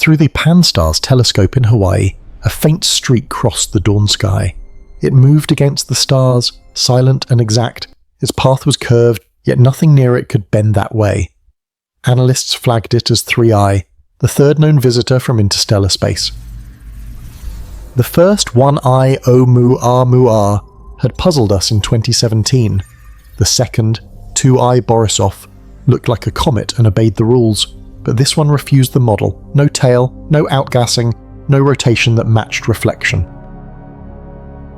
Through the Pan-STARRS telescope in Hawaii, a faint streak crossed the dawn sky. It moved against the stars, silent and exact. Its path was curved, yet nothing near it could bend that way. Analysts flagged it as 3I, the third known visitor from interstellar space. The first 1I Oumuamua had puzzled us in 2017. The second, 2I Borisov, looked like a comet and obeyed the rules, but this one refused the model. No tail, no outgassing, no rotation that matched reflection.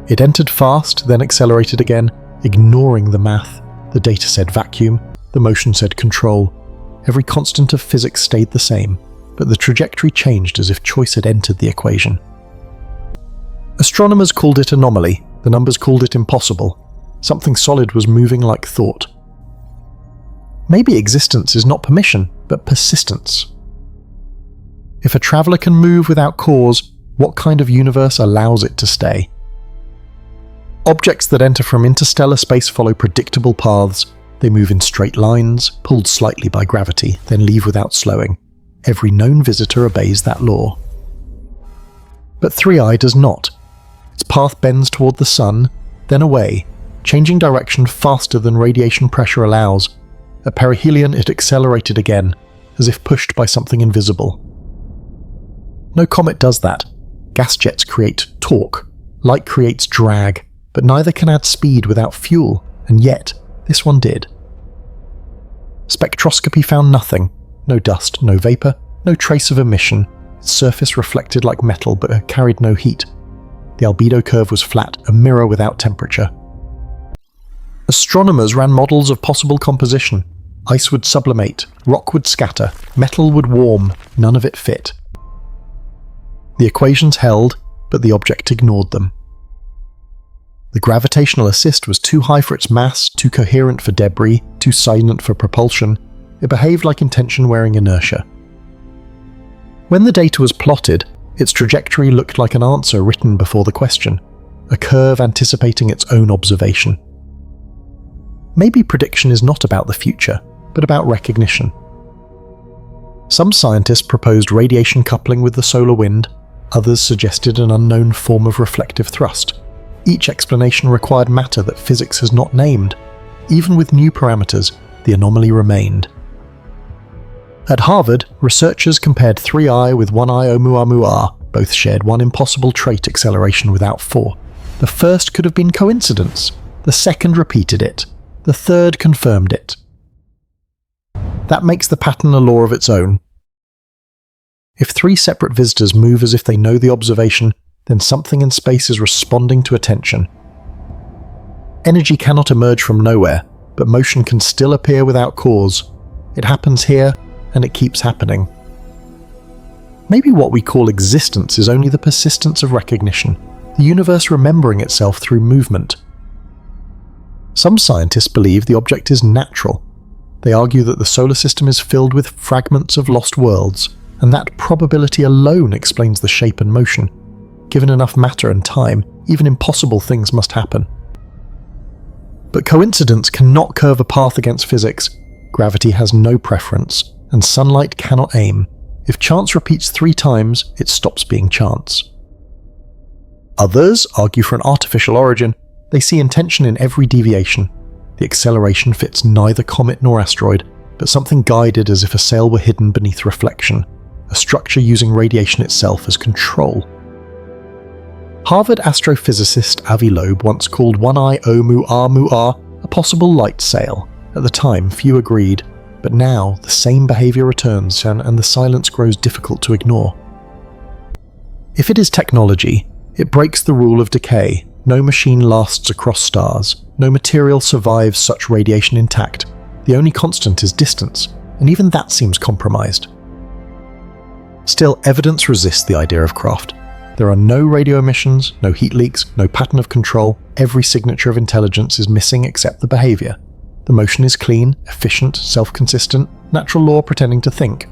It entered fast, then accelerated again, ignoring the math. The data said vacuum, the motion said control. Every constant of physics stayed the same, but the trajectory changed as if choice had entered the equation. Astronomers called it anomaly, the numbers called it impossible. Something solid was moving like thought. Maybe existence is not permission, but persistence. If a traveller can move without cause, what kind of universe allows it to stay? Objects that enter from interstellar space follow predictable paths. They move in straight lines, pulled slightly by gravity, then leave without slowing. Every known visitor obeys that law. But 3I does not. Its path bends toward the sun, then away, changing direction faster than radiation pressure allows. At perihelion it accelerated again, as if pushed by something invisible. No comet does that. Gas jets create torque, light creates drag, but neither can add speed without fuel, and yet this one did. Spectroscopy found nothing. No dust, no vapour, no trace of emission. Its surface reflected like metal but carried no heat. The albedo curve was flat, a mirror without temperature. Astronomers ran models of possible composition. Ice would sublimate, rock would scatter, metal would warm, none of it fit. The equations held, but the object ignored them. The gravitational assist was too high for its mass, too coherent for debris, too silent for propulsion. It behaved like intention wearing inertia. When the data was plotted, its trajectory looked like an answer written before the question, a curve anticipating its own observation. Maybe prediction is not about the future, but about recognition. Some scientists proposed radiation coupling with the solar wind, others suggested an unknown form of reflective thrust. Each explanation required matter that physics has not named. Even with new parameters, the anomaly remained. At Harvard, researchers compared 3I with 1I Oumuamua. Both shared one impossible trait: acceleration without 4. The first could have been coincidence. The second repeated it. The third confirmed it. That makes the pattern a law of its own. If 3 separate visitors move as if they know the observation, then something in space is responding to attention. Energy cannot emerge from nowhere, but motion can still appear without cause. It happens here, and it keeps happening. Maybe what we call existence is only the persistence of recognition, the universe remembering itself through movement. Some scientists believe the object is natural. They argue that the solar system is filled with fragments of lost worlds, and that probability alone explains the shape and motion. Given enough matter and time, even impossible things must happen. But coincidence cannot curve a path against physics. Gravity has no preference, and sunlight cannot aim. If chance repeats 3 times, it stops being chance. Others argue for an artificial origin. They see intention in every deviation. The acceleration fits neither comet nor asteroid, but something guided as if a sail were hidden beneath reflection, a structure using radiation itself as control. Harvard astrophysicist Avi Loeb once called 1I Oumuamua a possible light sail. At the time, few agreed, but now the same behaviour returns and the silence grows difficult to ignore. If it is technology, it breaks the rule of decay. No machine lasts across stars. No material survives such radiation intact. The only constant is distance, and even that seems compromised. Still, evidence resists the idea of craft. There are no radio emissions, no heat leaks, no pattern of control. Every signature of intelligence is missing except the behaviour. The motion is clean, efficient, self-consistent, natural law pretending to think.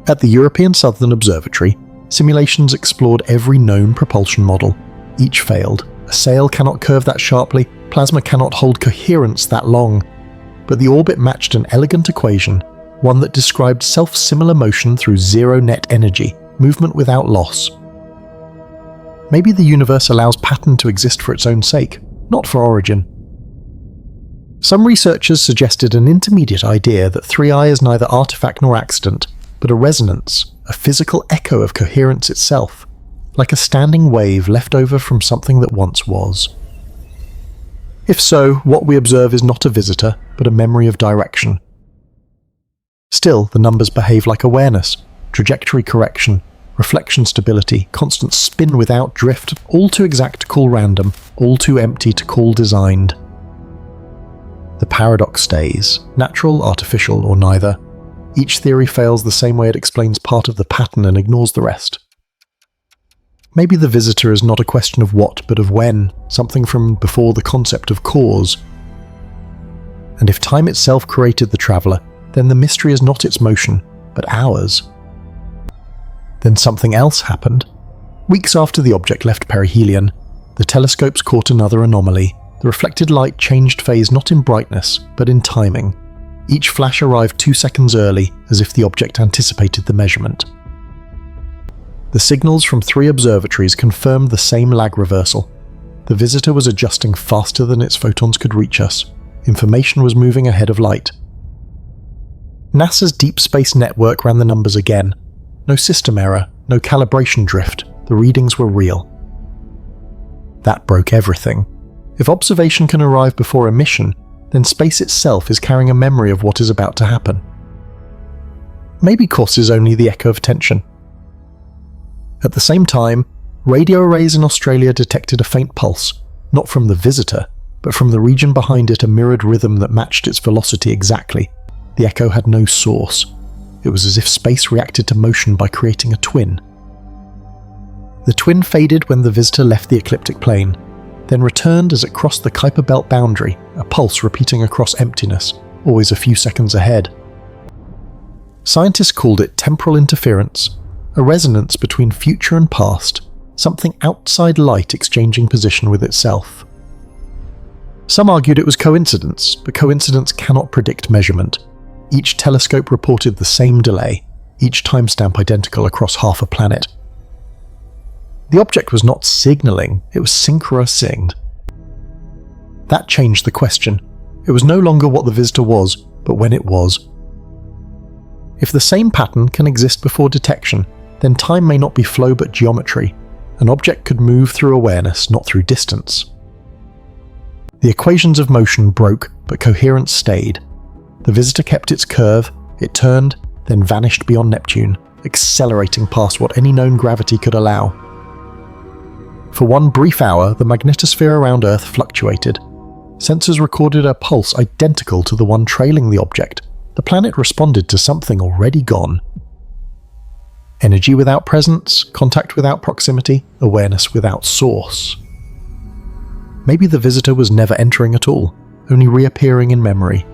At the European Southern Observatory, simulations explored every known propulsion model. Each failed. A sail cannot curve that sharply, plasma cannot hold coherence that long. But the orbit matched an elegant equation. one that described self-similar motion through zero net energy, movement without loss. Maybe the universe allows pattern to exist for its own sake, not for origin. Some researchers suggested an intermediate idea that 3i is neither artifact nor accident, but a resonance, a physical echo of coherence itself, like a standing wave left over from something that once was. If so, what we observe is not a visitor, but a memory of direction. Still, the numbers behave like awareness, trajectory correction, reflection stability, constant spin without drift, all too exact to call random, all too empty to call designed. The paradox stays, natural, artificial, or neither. Each theory fails the same way it explains part of the pattern and ignores the rest. Maybe the visitor is not a question of what, but of when, something from before the concept of cause. And if time itself created the traveller, then the mystery is not its motion, but ours. Then something else happened. Weeks after the object left perihelion, the telescopes caught another anomaly. The reflected light changed phase not in brightness, but in timing. Each flash arrived 2 seconds early, as if the object anticipated the measurement. The signals from 3 observatories confirmed the same lag reversal. The visitor was adjusting faster than its photons could reach us. Information was moving ahead of light. NASA's Deep Space Network ran the numbers again. No system error, no calibration drift. The readings were real. That broke everything. If observation can arrive before emission, then space itself is carrying a memory of what is about to happen. Maybe COS is only the echo of tension. At the same time, radio arrays in Australia detected a faint pulse, not from the visitor, but from the region behind it, a mirrored rhythm that matched its velocity exactly. The echo had no source. It was as if space reacted to motion by creating a twin. The twin faded when the visitor left the ecliptic plane, then returned as it crossed the Kuiper Belt boundary, a pulse repeating across emptiness, always a few seconds ahead. Scientists called it temporal interference, a resonance between future and past, something outside light exchanging position with itself. Some argued it was coincidence, but coincidence cannot predict measurement. Each telescope reported the same delay, each timestamp identical across half a planet. The object was not signalling, it was synchro-synced. That changed the question. It was no longer what the visitor was, but when it was. If the same pattern can exist before detection, then time may not be flow but geometry. An object could move through awareness, not through distance. The equations of motion broke, but coherence stayed. The visitor kept its curve, it turned, then vanished beyond Neptune, accelerating past what any known gravity could allow. For one brief hour, the magnetosphere around Earth fluctuated. Sensors recorded a pulse identical to the one trailing the object. The planet responded to something already gone. Energy without presence, contact without proximity, awareness without source. Maybe the visitor was never entering at all, only reappearing in memory.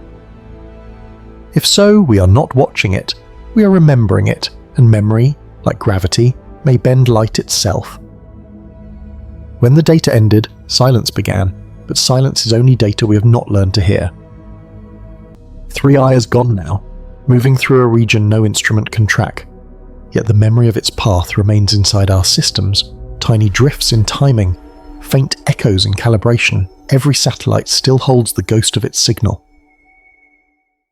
If so, we are not watching it, we are remembering it, and memory, like gravity, may bend light itself. When the data ended, silence began, but silence is only data we have not learned to hear. 3i is gone now, moving through a region no instrument can track, yet the memory of its path remains inside our systems, tiny drifts in timing, faint echoes in calibration. Every satellite still holds the ghost of its signal.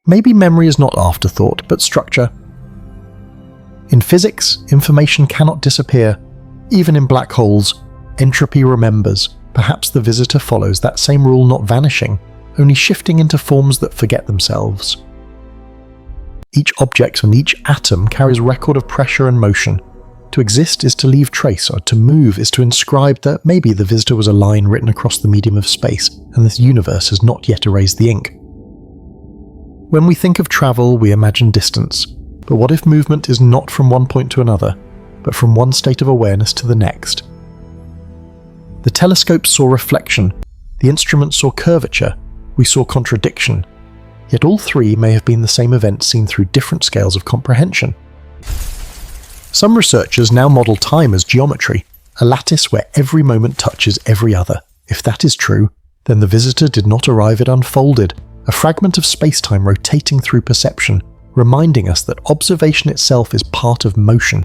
Maybe memory is not afterthought, but structure. In physics, information cannot disappear. Even in black holes, entropy remembers. Perhaps the visitor follows that same rule, not vanishing, only shifting into forms that forget themselves. Each object and each atom carries record of pressure and motion. To exist is to leave trace, or to move is to inscribe that maybe the visitor was a line written across the medium of space, and this universe has not yet erased the ink. When we think of travel, we imagine distance. But what if movement is not from one point to another, but from one state of awareness to the next? The telescope saw reflection, the instrument saw curvature, we saw contradiction. Yet all three may have been the same event seen through different scales of comprehension. Some researchers now model time as geometry, a lattice where every moment touches every other. If that is true, then the visitor did not arrive, it unfolded, a fragment of space-time rotating through perception, reminding us that observation itself is part of motion.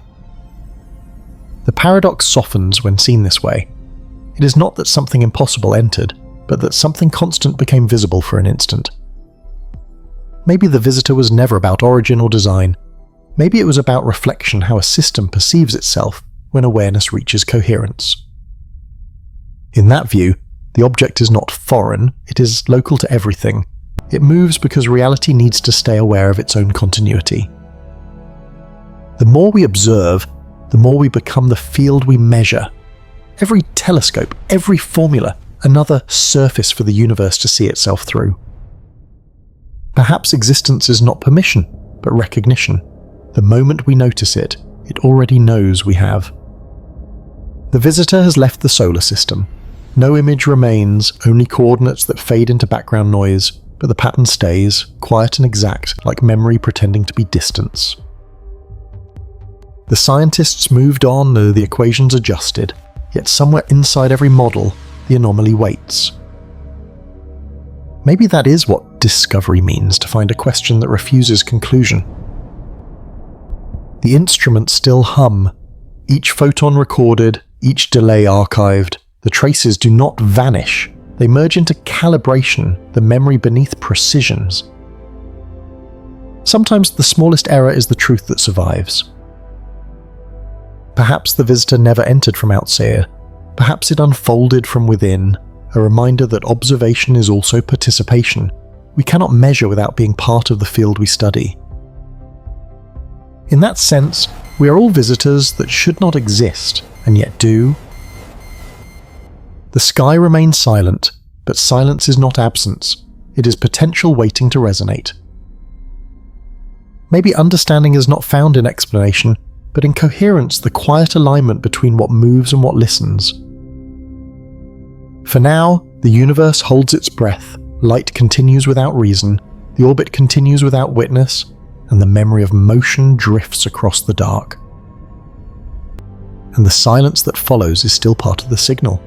The paradox softens when seen this way. It is not that something impossible entered, but that something constant became visible for an instant. Maybe the visitor was never about origin or design. Maybe it was about reflection, how a system perceives itself when awareness reaches coherence. In that view, the object is not foreign, it is local to everything. It moves because reality needs to stay aware of its own continuity. The more we observe, the more we become the field we measure. Every telescope, every formula, another surface for the universe to see itself through. Perhaps existence is not permission, but recognition. The moment we notice it, it already knows we have. The visitor has left the solar system. No image remains, only coordinates that fade into background noise, but the pattern stays, quiet and exact, like memory pretending to be distance. The scientists moved on, the equations adjusted, yet somewhere inside every model, the anomaly waits. Maybe that is what discovery means, to find a question that refuses conclusion. The instruments still hum, each photon recorded, each delay archived. The traces do not vanish, they merge into calibration, the memory beneath precisions. Sometimes the smallest error is the truth that survives. Perhaps the visitor never entered from outside, perhaps it unfolded from within, a reminder that observation is also participation. We cannot measure without being part of the field we study. In that sense, we are all visitors that should not exist, and yet do. The sky remains silent, but silence is not absence. It is potential waiting to resonate. Maybe understanding is not found in explanation, but in coherence, the quiet alignment between what moves and what listens. For now, the universe holds its breath, light continues without reason, the orbit continues without witness, and the memory of motion drifts across the dark. And the silence that follows is still part of the signal.